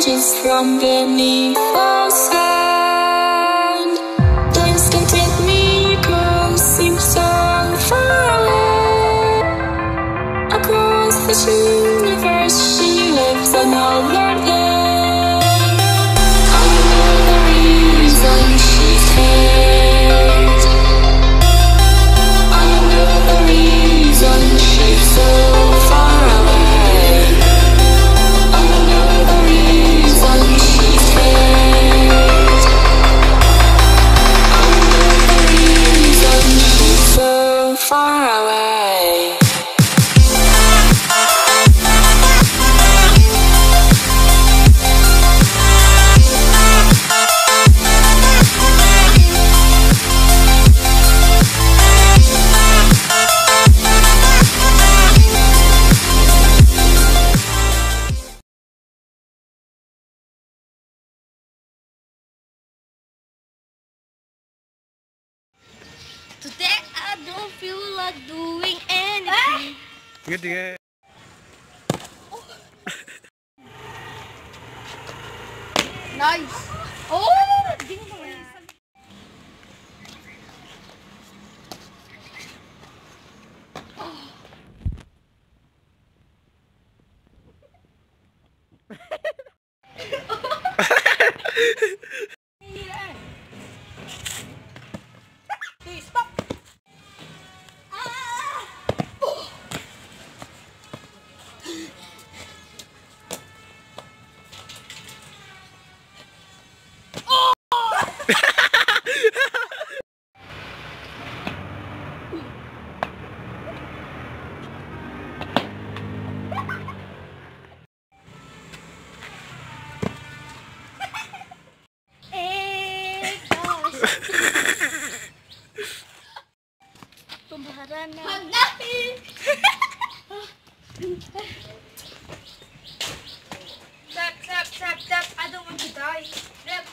She's from beneath the sand. Dance can take me across, seems so far away. Across this universe, she lives another day. I know the reason she's here. I know the reason she's so far away. I know the reason she's here. I know the reason she's so far away. Today I don't feel like doing anything. Gede. Nice. Oh, ding dong. Stop. Pembaharan Step, I don't want to die. Step.